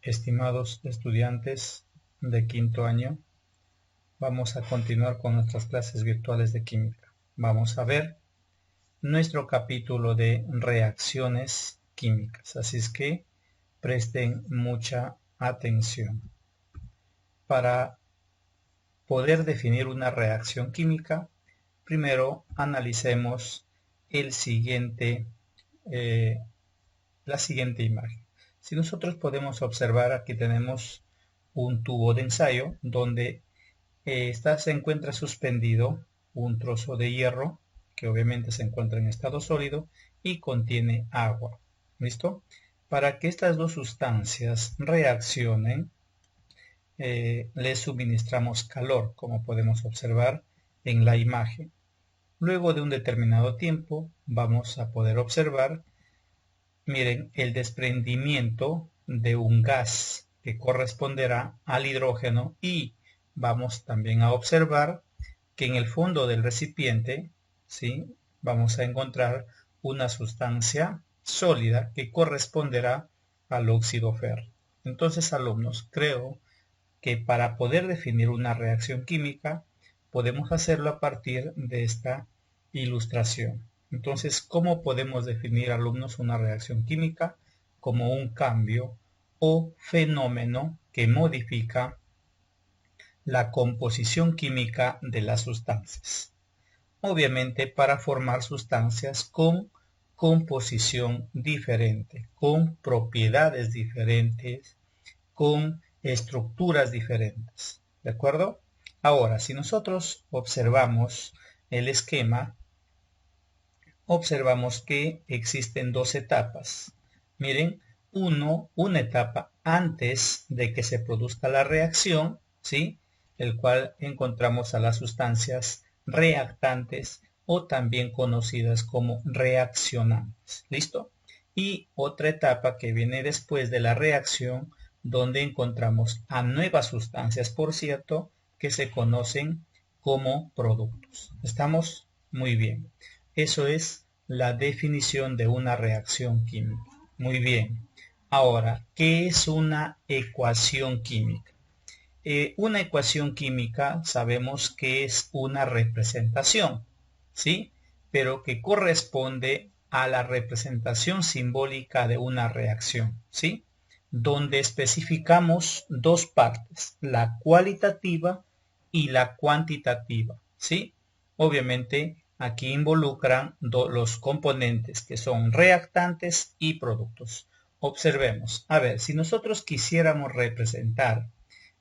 Estimados estudiantes de quinto año, vamos a continuar con nuestras clases virtuales de química. Vamos a ver nuestro capítulo de reacciones químicas, así es que presten mucha atención. Para poder definir una reacción química, primero analicemos la siguiente imagen. Si nosotros podemos observar, aquí tenemos un tubo de ensayo donde se encuentra suspendido un trozo de hierro que obviamente se encuentra en estado sólido y contiene agua. ¿Listo? Para que estas dos sustancias reaccionen, les suministramos calor, como podemos observar en la imagen. Luego de un determinado tiempo vamos a poder observar, miren, el desprendimiento de un gas que corresponderá al hidrógeno, y vamos también a observar que en el fondo del recipiente, ¿sí?, vamos a encontrar una sustancia sólida que corresponderá al óxido férrico. Entonces, alumnos, creo que para poder definir una reacción química podemos hacerlo a partir de esta ilustración. Entonces, ¿cómo podemos definir, alumnos, una reacción química? Como un cambio o fenómeno que modifica la composición química de las sustancias. Obviamente para formar sustancias con composición diferente, con propiedades diferentes, con estructuras diferentes. ¿De acuerdo? Ahora, si nosotros observamos el esquema, observamos que existen dos etapas. Miren, una etapa antes de que se produzca la reacción, ¿sí?, el cual encontramos a las sustancias reactantes o también conocidas como reaccionantes. ¿Listo? Y otra etapa que viene después de la reacción, donde encontramos a nuevas sustancias, por cierto, que se conocen como productos. ¿Estamos? Muy bien. Eso es la definición de una reacción química. Muy bien. Ahora, ¿qué es una ecuación química? Una ecuación química sabemos que es una representación, ¿sí?, pero que corresponde a la representación simbólica de una reacción, ¿sí?, donde especificamos dos partes, la cualitativa y la cuantitativa, ¿sí? Obviamente aquí involucran los componentes que son reactantes y productos. Observemos, a ver, si nosotros quisiéramos representar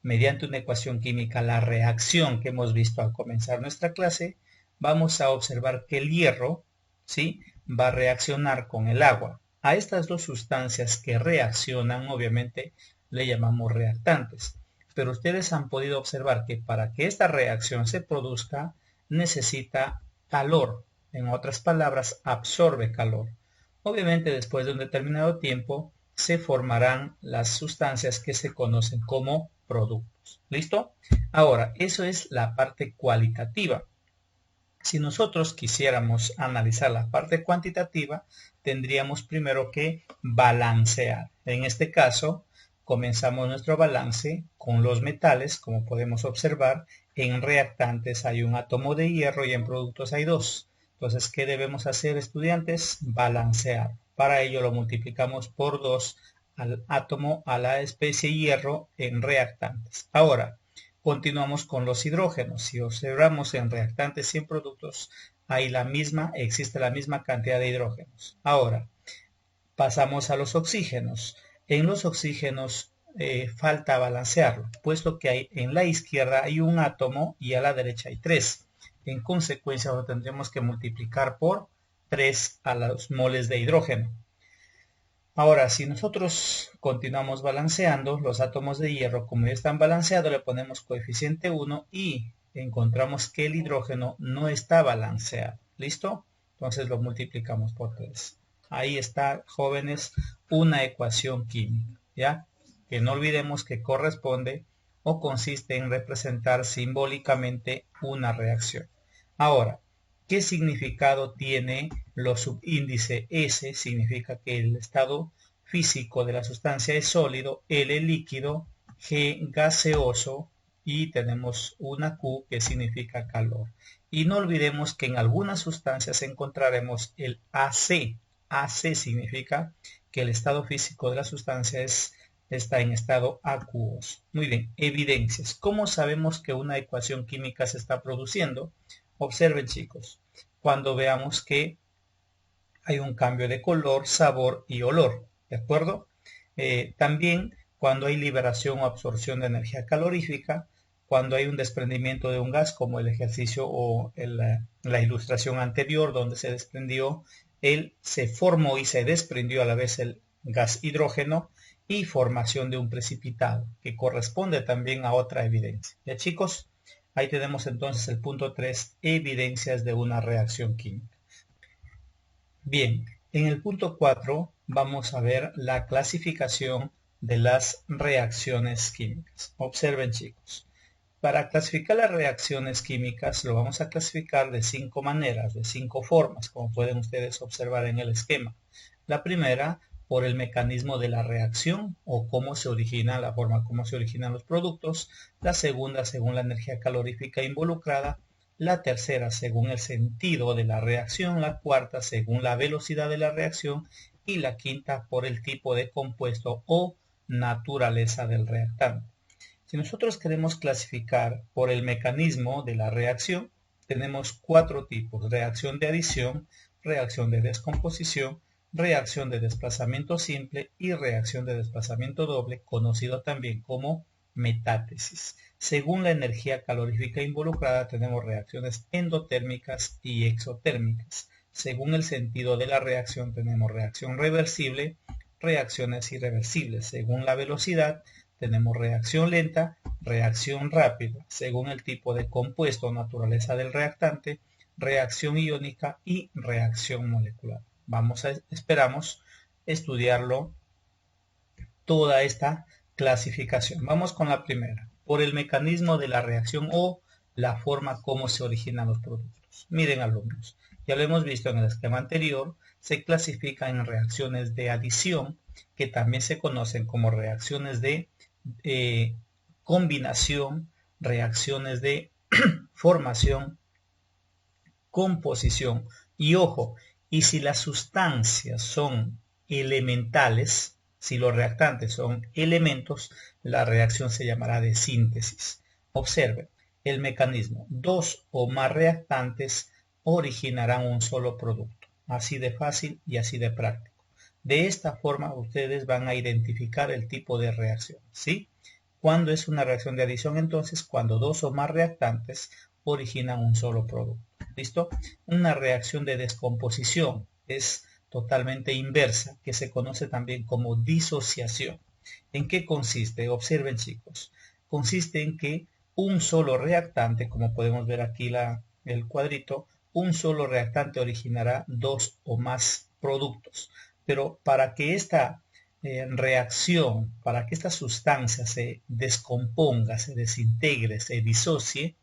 mediante una ecuación química la reacción que hemos visto al comenzar nuestra clase, vamos a observar que el hierro, ¿sí?, va a reaccionar con el agua. A estas dos sustancias que reaccionan, obviamente, le llamamos reactantes. Pero ustedes han podido observar que para que esta reacción se produzca, necesita calor. En otras palabras, absorbe calor. Obviamente, después de un determinado tiempo, se formarán las sustancias que se conocen como productos. ¿Listo? Ahora, eso es la parte cualitativa. Si nosotros quisiéramos analizar la parte cuantitativa, tendríamos primero que balancear. En este caso, comenzamos nuestro balance con los metales. Como podemos observar, en reactantes hay un átomo de hierro y en productos hay dos. Entonces, ¿qué debemos hacer, estudiantes? Balancear. Para ello lo multiplicamos por 2 al átomo, a la especie hierro en reactantes. Ahora, continuamos con los hidrógenos. Si observamos en reactantes y en productos, existe la misma cantidad de hidrógenos. Ahora, pasamos a los oxígenos. En los oxígenos falta balancearlo, puesto que en la izquierda hay un átomo y a la derecha hay 3. En consecuencia, lo tendremos que multiplicar por 3 a los moles de hidrógeno. Ahora, si nosotros continuamos balanceando, los átomos de hierro, como ya están balanceados, le ponemos coeficiente 1 y encontramos que el hidrógeno no está balanceado. ¿Listo? Entonces lo multiplicamos por 3. Ahí está, jóvenes, una ecuación química, ¿ya? Que no olvidemos que corresponde o consiste en representar simbólicamente una reacción. Ahora, ¿qué significado tiene los subíndice S? Significa que el estado físico de la sustancia es sólido, L líquido, G gaseoso y tenemos una Q que significa calor. Y no olvidemos que en algunas sustancias encontraremos el AC. AC significa que el estado físico de la sustancia está en estado acuoso. Muy bien, evidencias. ¿Cómo sabemos que una ecuación química se está produciendo? Observen, chicos, cuando veamos que hay un cambio de color, sabor y olor, ¿de acuerdo? También cuando hay liberación o absorción de energía calorífica, cuando hay un desprendimiento de un gas, como el ejercicio o la ilustración anterior, donde se desprendió, se formó y se desprendió a la vez el gas hidrógeno, y formación de un precipitado, que corresponde también a otra evidencia. ¿Ya, chicos? Ahí tenemos entonces el punto 3, evidencias de una reacción química. Bien, en el punto 4 vamos a ver la clasificación de las reacciones químicas. Observen, chicos. Para clasificar las reacciones químicas lo vamos a clasificar de 5 maneras, de 5 formas, como pueden ustedes observar en el esquema. La primera, por el mecanismo de la reacción o cómo se origina, la forma como se originan los productos. La segunda, según la energía calorífica involucrada. La tercera, según el sentido de la reacción. La cuarta, según la velocidad de la reacción. Y la quinta, por el tipo de compuesto o naturaleza del reactante. Si nosotros queremos clasificar por el mecanismo de la reacción, tenemos 4 tipos: reacción de adición, reacción de descomposición, reacción de desplazamiento simple y reacción de desplazamiento doble, conocido también como metátesis. Según la energía calorífica involucrada, tenemos reacciones endotérmicas y exotérmicas. Según el sentido de la reacción, tenemos reacción reversible, reacciones irreversibles. Según la velocidad, tenemos reacción lenta, reacción rápida. Según el tipo de compuesto o naturaleza del reactante, reacción iónica y reacción molecular. Esperamos estudiarlo toda esta clasificación. Vamos con la primera, por el mecanismo de la reacción o la forma como se originan los productos. Miren, alumnos, ya lo hemos visto en el esquema anterior, se clasifica en reacciones de adición, que también se conocen como reacciones de combinación, reacciones de formación, composición. Y ojo, y si las sustancias son elementales, si los reactantes son elementos, la reacción se llamará de síntesis. Observen el mecanismo. 2 o más reactantes originarán un solo producto. Así de fácil y así de práctico. De esta forma ustedes van a identificar el tipo de reacción, ¿sí? ¿Cuándo es una reacción de adición? Entonces, cuando 2 o más reactantes originan un solo producto. ¿Listo? Una reacción de descomposición es totalmente inversa, que se conoce también como disociación. ¿En qué consiste? Observen, chicos. Consiste en que un solo reactante, como podemos ver aquí el cuadrito, un solo reactante originará 2 o más productos. Pero para que esta reacción, para que esta sustancia se descomponga, se desintegre, se disocie,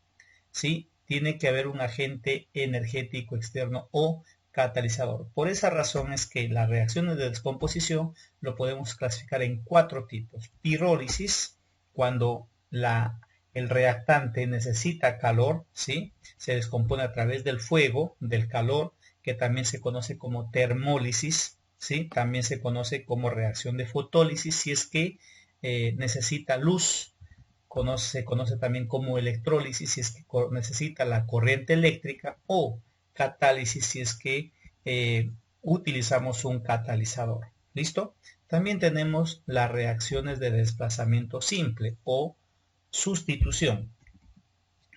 ¿sí? Tiene que haber un agente energético externo o catalizador. Por esa razón es que las reacciones de descomposición lo podemos clasificar en 4 tipos. Pirólisis, cuando el reactante necesita calor, ¿sí? Se descompone a través del fuego, del calor, que también se conoce como termólisis, ¿sí? También se conoce como reacción de fotólisis, si es que necesita luz. Se conoce también como electrólisis si es que necesita la corriente eléctrica, o catálisis si es que utilizamos un catalizador. ¿Listo? También tenemos las reacciones de desplazamiento simple o sustitución,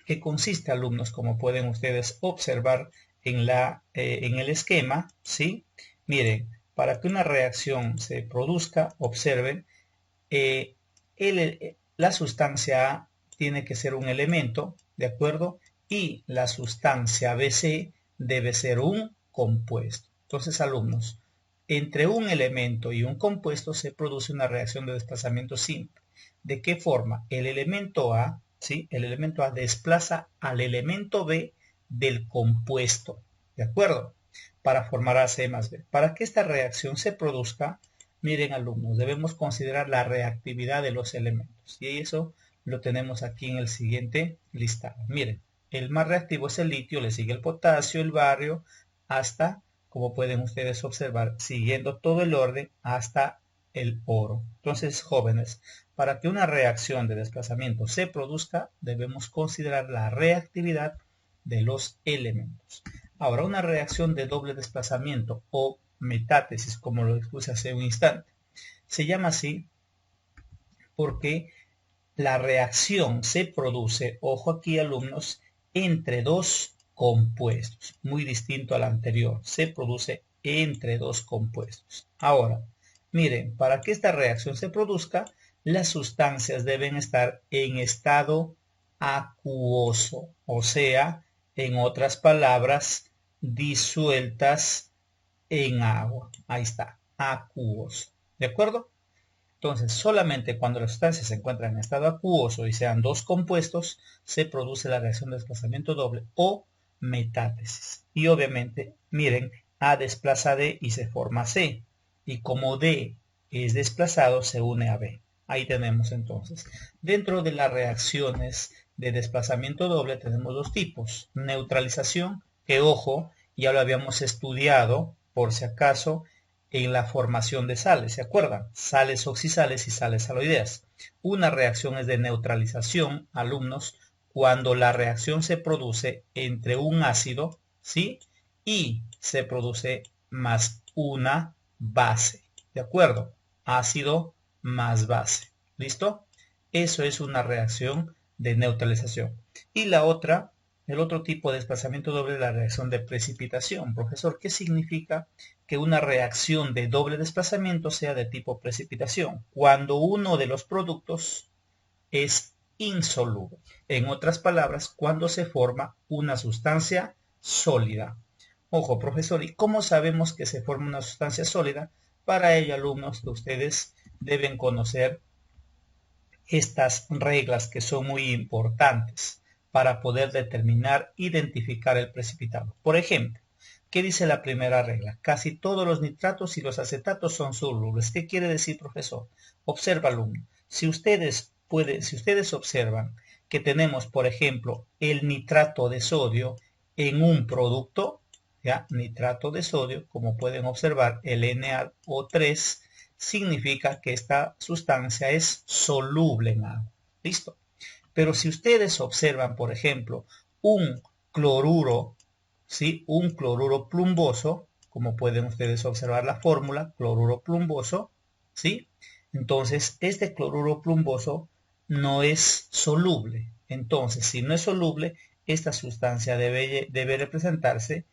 que consiste, alumnos, como pueden ustedes observar en el esquema, ¿sí? Miren, para que una reacción se produzca, observen, la sustancia A tiene que ser un elemento, ¿de acuerdo? Y la sustancia BC debe ser un compuesto. Entonces, alumnos, entre un elemento y un compuesto se produce una reacción de desplazamiento simple. ¿De qué forma? El elemento A, ¿sí? El elemento A desplaza al elemento B del compuesto, ¿de acuerdo? Para formar AC más B. Para que esta reacción se produzca, Miren alumnos, debemos considerar la reactividad de los elementos y eso lo tenemos aquí en el siguiente listado. Miren, el más reactivo es el litio, le sigue el potasio, el bario, hasta, como pueden ustedes observar, siguiendo todo el orden hasta el oro. Entonces, jóvenes, para que una reacción de desplazamiento se produzca, debemos considerar la reactividad de los elementos. Ahora, una reacción de doble desplazamiento o metátesis, como lo expuse hace un instante, se llama así porque la reacción se produce, ojo aquí alumnos, entre dos compuestos, muy distinto al anterior, se produce entre dos compuestos. Ahora, miren, para que esta reacción se produzca, las sustancias deben estar en estado acuoso, o sea, en otras palabras, disueltas en agua. Ahí está, acuoso. ¿De acuerdo? Entonces, solamente cuando las sustancias se encuentran en estado acuoso y sean dos compuestos, se produce la reacción de desplazamiento doble o metátesis. Y obviamente, miren, A desplaza D y se forma C. Y como D es desplazado, se une a B. Ahí tenemos entonces. Dentro de las reacciones de desplazamiento doble tenemos dos tipos. Neutralización, que ojo, ya lo habíamos estudiado, por si acaso, en la formación de sales, ¿se acuerdan? Sales oxisales y sales aloideas. Una reacción es de neutralización, alumnos, cuando la reacción se produce entre un ácido, ¿sí? Y se produce más una base, ¿de acuerdo? Ácido más base, ¿listo? Eso es una reacción de neutralización. Y la otra, el otro tipo de desplazamiento doble es la reacción de precipitación. Profesor, ¿qué significa que una reacción de doble desplazamiento sea de tipo precipitación? Cuando uno de los productos es insoluble. En otras palabras, cuando se forma una sustancia sólida. Ojo, profesor, ¿y cómo sabemos que se forma una sustancia sólida? Para ello, alumnos, que ustedes deben conocer estas reglas que son muy importantes para poder determinar, identificar el precipitado. Por ejemplo, ¿qué dice la primera regla? Casi todos los nitratos y los acetatos son solubles. ¿Qué quiere decir, profesor? Observa, alumno. Si ustedes observan que tenemos, por ejemplo, el nitrato de sodio en un producto, ¿ya? Nitrato de sodio, como pueden observar, el NaO3 significa que esta sustancia es soluble en agua. ¿Listo? Pero si ustedes observan, por ejemplo, un cloruro, ¿sí? Un cloruro plumboso, como pueden ustedes observar la fórmula, cloruro plumboso, ¿sí? Entonces, este cloruro plumboso no es soluble. Entonces, si no es soluble, esta sustancia debe representarse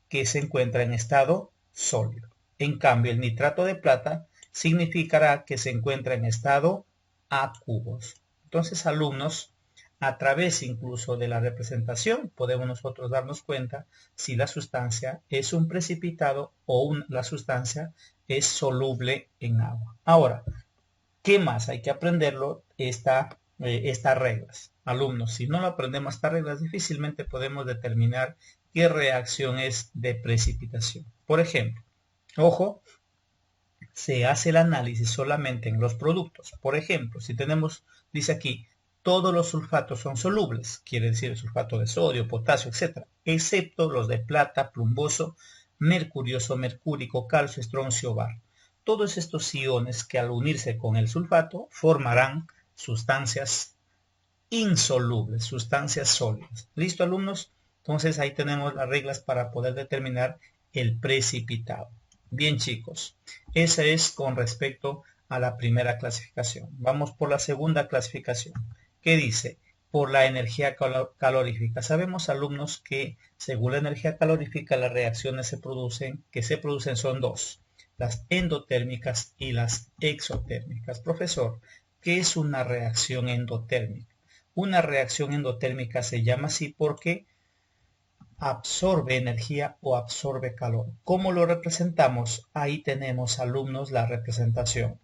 que se encuentra en estado sólido. En cambio, el nitrato de plata significará que se encuentra en estado acuoso. Entonces, alumnos, a través incluso de la representación, podemos nosotros darnos cuenta si la sustancia es un precipitado o la sustancia es soluble en agua. Ahora, ¿qué más? Hay que aprenderlo estas reglas. Alumnos, si no lo aprendemos estas reglas, difícilmente podemos determinar qué reacción es de precipitación. Por ejemplo, ojo, se hace el análisis solamente en los productos. Por ejemplo, si tenemos, dice aquí, todos los sulfatos son solubles, quiere decir el sulfato de sodio, potasio, etc., excepto los de plata, plumboso, mercurioso, mercúrico, calcio, estroncio, bar. Todos estos iones que al unirse con el sulfato formarán sustancias insolubles, sustancias sólidas. ¿Listo, alumnos? Entonces ahí tenemos las reglas para poder determinar el precipitado. Bien, chicos, esa es con respecto a la primera clasificación. Vamos por la segunda clasificación. ¿Qué dice? Por la energía calorífica. Sabemos, alumnos, que según la energía calorífica las reacciones que se producen son dos, las endotérmicas y las exotérmicas. Profesor, ¿qué es una reacción endotérmica? Una reacción endotérmica se llama así porque absorbe energía o absorbe calor. ¿Cómo lo representamos? Ahí tenemos, alumnos, la representación.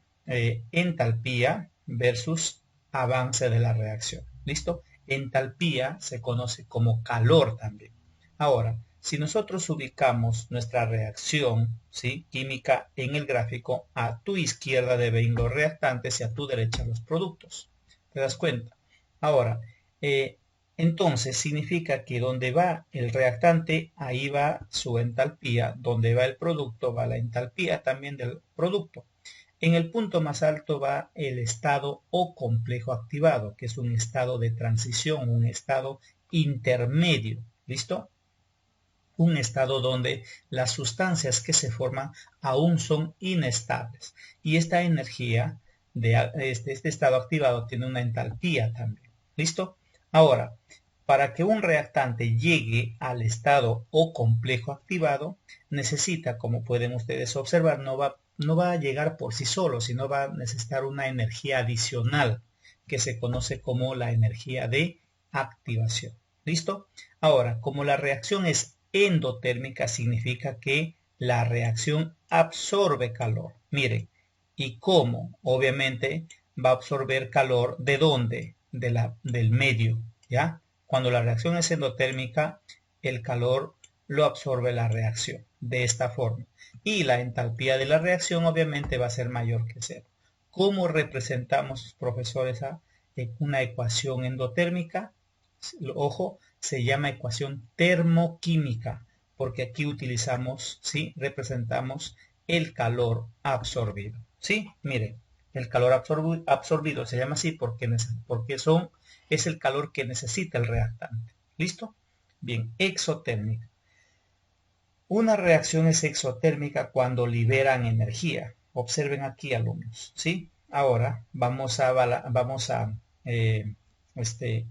Entalpía versus avance de la reacción. ¿Listo? Entalpía se conoce como calor también. Ahora, Si nosotros ubicamos nuestra reacción, ¿sí?, química en el gráfico, a tu izquierda deben ir los reactantes y a tu derecha los productos. ¿Te das cuenta? Ahora, entonces significa que donde va el reactante, ahí va su entalpía. Donde va el producto, va la entalpía también del producto. En el punto más alto va el estado o complejo activado, que es un estado de transición, un estado intermedio. ¿Listo? Un estado donde las sustancias que se forman aún son inestables. Y esta energía de este estado activado tiene una entalpía también. ¿Listo? Ahora, para que un reactante llegue al estado o complejo activado, necesita, como pueden ustedes observar, no va a llegar por sí solo, sino va a necesitar una energía adicional que se conoce como la energía de activación. ¿Listo? Ahora, como la reacción es endotérmica, significa que la reacción absorbe calor. Miren, ¿y cómo? Obviamente va a absorber calor. ¿De dónde? Del medio, ¿ya? Cuando la reacción es endotérmica, el calor lo absorbe la reacción de esta forma. Y la entalpía de la reacción obviamente va a ser mayor que cero. ¿Cómo representamos, profesores, una ecuación endotérmica? Ojo, se llama ecuación termoquímica, porque aquí utilizamos, ¿sí?, representamos el calor absorbido. ¿Sí? Miren, el calor absorbido se llama así porque es el calor que necesita el reactante. ¿Listo? Bien, exotérmica. Una reacción es exotérmica cuando liberan energía. Observen aquí, alumnos. ¿Sí? Ahora vamos a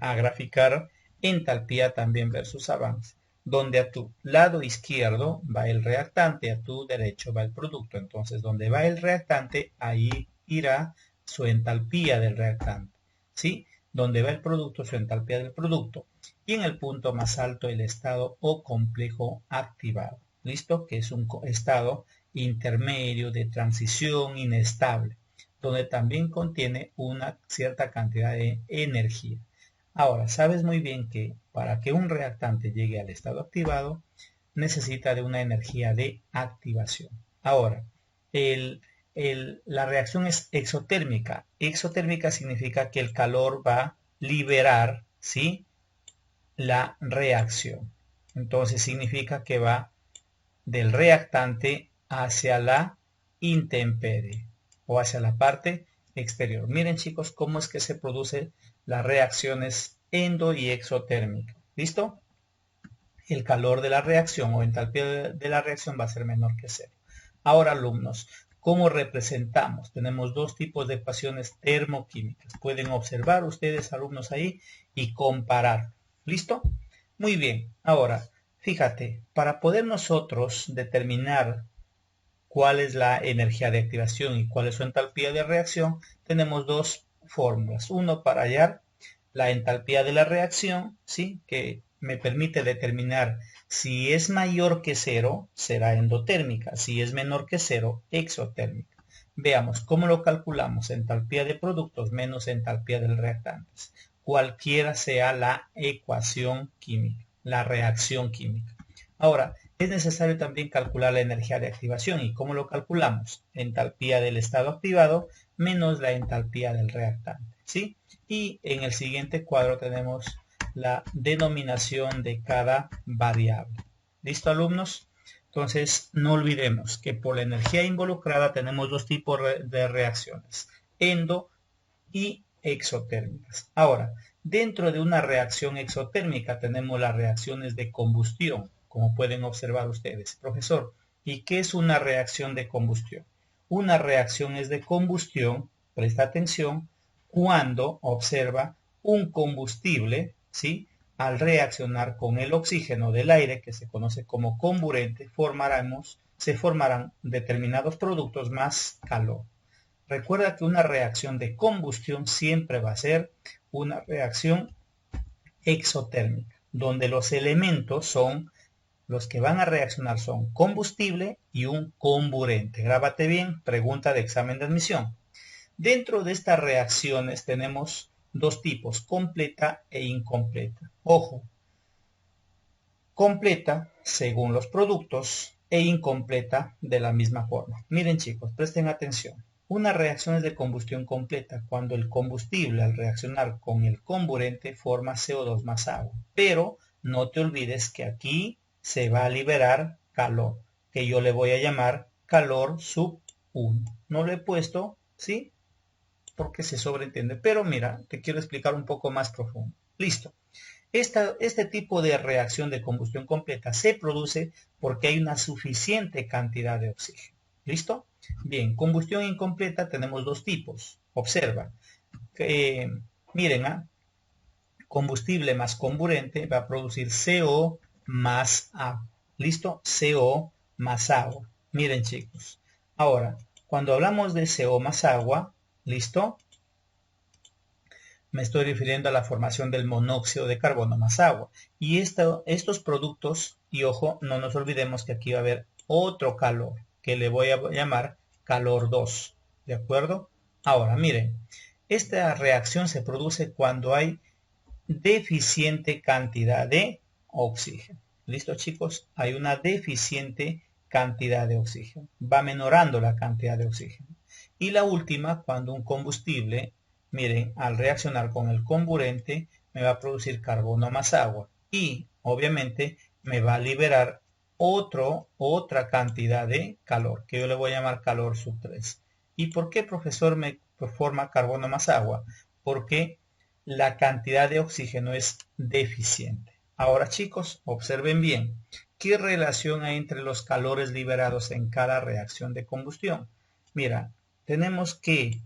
graficar entalpía también versus avance, donde a tu lado izquierdo va el reactante, a tu derecho va el producto. Entonces, donde va el reactante, ahí irá su entalpía del reactante, ¿sí? Donde va el producto, su entalpía del producto. Y en el punto más alto, el estado o complejo activado. ¿Listo? Que es un estado intermedio de transición inestable, donde también contiene una cierta cantidad de energía. Ahora, sabes muy bien que para que un reactante llegue al estado activado, necesita de una energía de activación. Ahora, la reacción es exotérmica. Exotérmica significa que el calor va a liberar, ¿sí?, la reacción. Entonces significa que va del reactante hacia la intemperie o hacia la parte exterior. Miren, chicos, cómo es que se producen las reacciones endo y exotérmicas. ¿Listo? El calor de la reacción o entalpía de la reacción va a ser menor que cero. Ahora, alumnos, ¿cómo representamos? Tenemos dos tipos de ecuaciones termoquímicas. Pueden observar ustedes, alumnos, ahí y comparar. ¿Listo? Muy bien. Ahora, fíjate, para poder nosotros determinar cuál es la energía de activación y cuál es su entalpía de reacción, tenemos dos fórmulas. Uno para hallar la entalpía de la reacción, ¿sí?, que me permite determinar si es mayor que cero, será endotérmica. Si es menor que cero, exotérmica. Veamos, ¿cómo lo calculamos? Entalpía de productos menos entalpía del reactante. Cualquiera sea la ecuación química, la reacción química. Ahora, es necesario también calcular la energía de activación. ¿Y cómo lo calculamos? Entalpía del estado activado menos la entalpía del reactante, ¿sí? Y en el siguiente cuadro tenemos la denominación de cada variable. ¿Listo, alumnos? Entonces, no olvidemos que por la energía involucrada tenemos dos tipos de reacciones, endo y exotérmicas. Ahora, dentro de una reacción exotérmica tenemos las reacciones de combustión, como pueden observar ustedes. Profesor, ¿y qué es una reacción de combustión? Una reacción es de combustión, presta atención, cuando observa un combustible, ¿sí?, al reaccionar con el oxígeno del aire, que se conoce como comburente, se formarán determinados productos más calor. Recuerda que una reacción de combustión siempre va a ser una reacción exotérmica, donde los elementos son, los que van a reaccionar son combustible y un comburente. Grábate bien, pregunta de examen de admisión. Dentro de estas reacciones tenemos dos tipos, completa e incompleta. Ojo, completa según los productos e incompleta de la misma forma. Miren chicos, presten atención. Una reacción es de combustión completa cuando el combustible al reaccionar con el comburente forma CO2 más agua. Pero no te olvides que aquí se va a liberar calor, que yo le voy a llamar calor sub 1. No lo he puesto, ¿sí? Porque se sobreentiende. Pero mira, te quiero explicar un poco más profundo. Listo. Este tipo de reacción de combustión completa se produce porque hay una suficiente cantidad de oxígeno. ¿Listo? Bien, combustión incompleta tenemos dos tipos. Observa. Miren, combustible más comburente va a producir CO más agua. ¿Listo? CO más agua. Miren chicos. Ahora, cuando hablamos de CO más agua, ¿listo? Me estoy refiriendo a la formación del monóxido de carbono más agua. Y estos productos, y ojo, no nos olvidemos que aquí va a haber otro calor, que le voy a llamar calor 2. ¿De acuerdo? Ahora, miren, esta reacción se produce cuando hay deficiente cantidad de oxígeno. ¿Listo, chicos? Hay una deficiente cantidad de oxígeno. Va menorando la cantidad de oxígeno. Y la última, cuando un combustible, miren, al reaccionar con el comburente, me va a producir carbono más agua. Y, obviamente, me va a liberar otra cantidad de calor, que yo le voy a llamar calor sub 3. ¿Y por qué, profesor, me forma carbono más agua? Porque la cantidad de oxígeno es deficiente. Ahora chicos, observen bien, ¿qué relación hay entre los calores liberados en cada reacción de combustión? Mira, tenemos que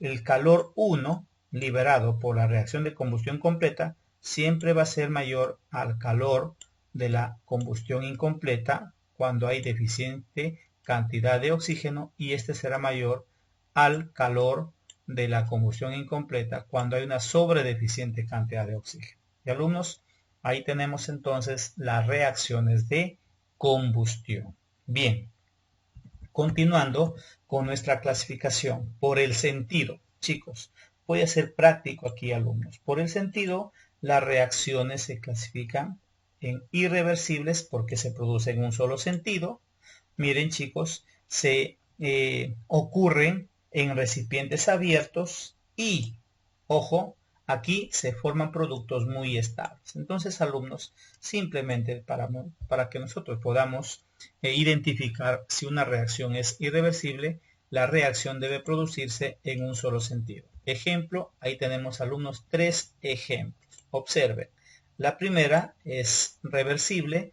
el calor 1 liberado por la reacción de combustión completa siempre va a ser mayor al calor de la combustión incompleta cuando hay deficiente cantidad de oxígeno y este será mayor al calor de la combustión incompleta cuando hay una sobredeficiente cantidad de oxígeno. Y alumnos, ahí tenemos entonces las reacciones de combustión. Bien, continuando con nuestra clasificación por el sentido. Chicos, voy a ser práctico aquí, alumnos. Por el sentido, las reacciones se clasifican en irreversibles porque se producen en un solo sentido. Miren, chicos, se ocurren en recipientes abiertos y, ojo, aquí se forman productos muy estables. Entonces, alumnos, simplemente para que nosotros podamos identificar si una reacción es irreversible, la reacción debe producirse en un solo sentido. Ejemplo, ahí tenemos, alumnos, 3 ejemplos. Observen, la primera es irreversible,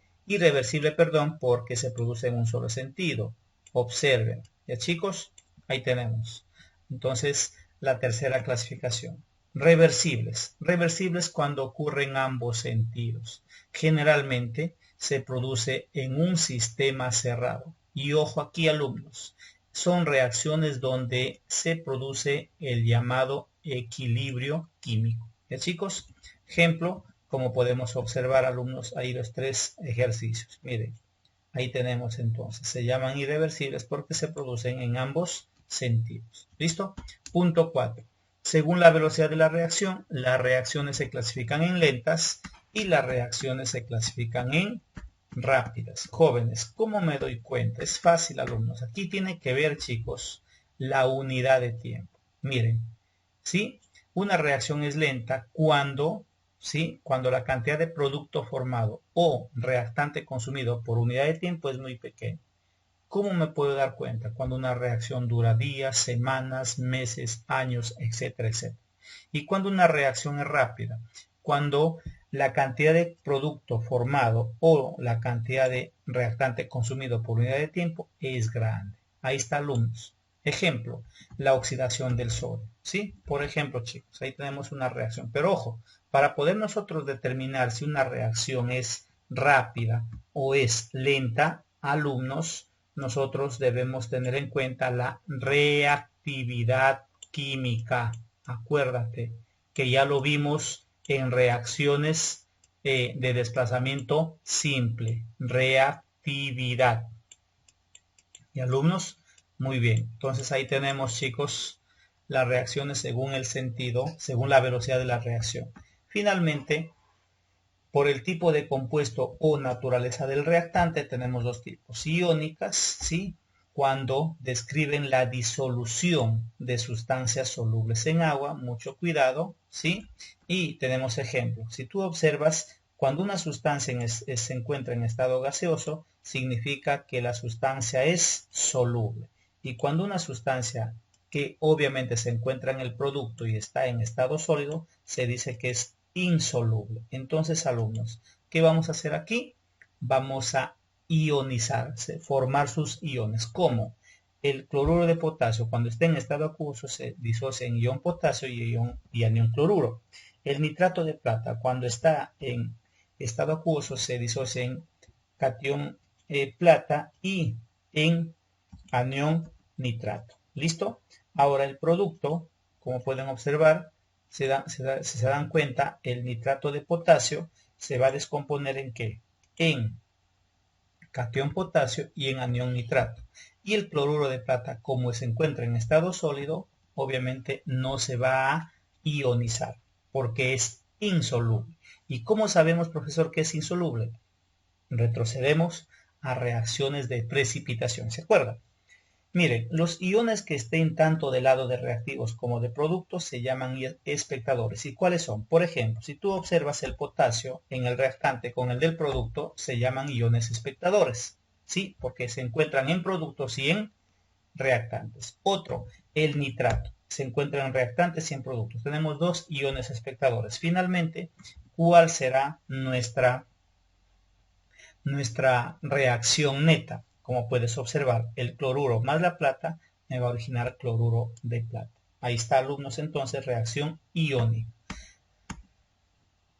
porque se produce en un solo sentido. Observen, ya chicos, ahí tenemos. Entonces, la tercera clasificación. Reversibles cuando ocurre en ambos sentidos. Generalmente se produce en un sistema cerrado. Y ojo aquí, alumnos, son reacciones donde se produce el llamado equilibrio químico. ¿Ya chicos? Ejemplo, como podemos observar, alumnos, ahí los 3 ejercicios. Miren, ahí tenemos entonces. Se llaman irreversibles porque se producen en ambos sentidos. ¿Listo? Punto 4. Según la velocidad de la reacción, las reacciones se clasifican en lentas y las reacciones se clasifican en rápidas. Jóvenes, ¿cómo me doy cuenta? Es fácil, alumnos. Aquí tiene que ver, chicos, la unidad de tiempo. Miren, ¿sí? Una reacción es lenta cuando, ¿sí? Cuando la cantidad de producto formado o reactante consumido por unidad de tiempo es muy pequeña. ¿Cómo me puedo dar cuenta? Cuando una reacción dura días, semanas, meses, años, etcétera, etcétera. Y cuando una reacción es rápida, cuando la cantidad de producto formado o la cantidad de reactante consumido por unidad de tiempo es grande. Ahí está, alumnos. Ejemplo, la oxidación del sodio. ¿Sí? Por ejemplo, chicos, ahí tenemos una reacción. Pero ojo, para poder nosotros determinar si una reacción es rápida o es lenta, alumnos, nosotros debemos tener en cuenta la reactividad química. Acuérdate que ya lo vimos en reacciones de desplazamiento simple. Reactividad. ¿Y alumnos? Muy bien. Entonces ahí tenemos, chicos, las reacciones según el sentido, según la velocidad de la reacción. Finalmente, Por el tipo de compuesto o naturaleza del reactante tenemos dos tipos. Iónicas, ¿sí? Cuando describen la disolución de sustancias solubles en agua, mucho cuidado, ¿sí? Y tenemos ejemplos. Si tú observas, cuando una sustancia se encuentra en estado gaseoso, significa que la sustancia es soluble. Y cuando una sustancia que obviamente se encuentra en el producto y está en estado sólido, se dice que es insoluble. Entonces, alumnos, ¿qué vamos a hacer aquí? Vamos a ionizarse, formar sus iones. ¿Cómo? El cloruro de potasio, cuando esté en estado acuoso, se disocia en ion potasio y anión cloruro. El nitrato de plata, cuando está en estado acuoso, se disocia en catión plata y en anión nitrato. ¿Listo? Ahora el producto, como pueden observar, si se dan cuenta, el nitrato de potasio se va a descomponer ¿en qué? En catión potasio y en anión nitrato. Y el cloruro de plata, como se encuentra en estado sólido, obviamente no se va a ionizar porque es insoluble. ¿Y cómo sabemos, profesor, que es insoluble? Retrocedemos a reacciones de precipitación. ¿Se acuerdan? Miren, los iones que estén tanto del lado de reactivos como de productos se llaman espectadores. ¿Y cuáles son? Por ejemplo, si tú observas el potasio en el reactante con el del producto, se llaman iones espectadores. ¿Sí? Porque se encuentran en productos y en reactantes. Otro, el nitrato. Se encuentra en reactantes y en productos. Tenemos dos iones espectadores. Finalmente, ¿cuál será nuestra reacción neta? Como puedes observar, el cloruro más la plata me va a originar cloruro de plata. Ahí está, alumnos, entonces, reacción iónica.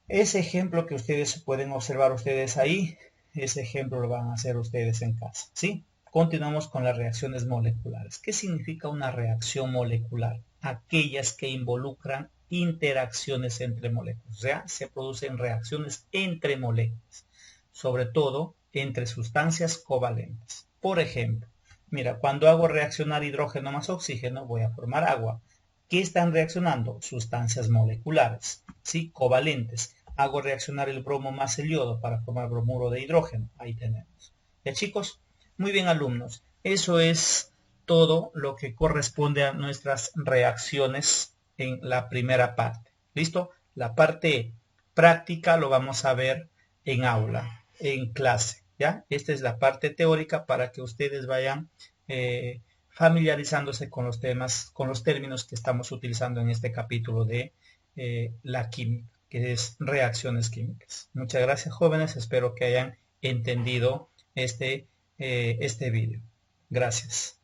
Ese ejemplo que ustedes pueden observar ustedes ahí, ese ejemplo lo van a hacer ustedes en casa, ¿sí? Continuamos con las reacciones moleculares. ¿Qué significa una reacción molecular? Aquellas que involucran interacciones entre moléculas, o sea, se producen reacciones entre moléculas, sobre todo entre sustancias covalentes. Por ejemplo, mira, cuando hago reaccionar hidrógeno más oxígeno, voy a formar agua. ¿Qué están reaccionando? Sustancias moleculares, ¿sí? Covalentes. Hago reaccionar el bromo más el yodo para formar bromuro de hidrógeno. Ahí tenemos. ¿Ya, chicos? Muy bien, alumnos. Eso es todo lo que corresponde a nuestras reacciones en la primera parte. ¿Listo? La parte práctica lo vamos a ver en aula, en clase. ¿Ya? Esta es la parte teórica para que ustedes vayan familiarizándose con los temas, con los términos que estamos utilizando en este capítulo de la química, que es reacciones químicas. Muchas gracias, jóvenes. Espero que hayan entendido este vídeo. Gracias.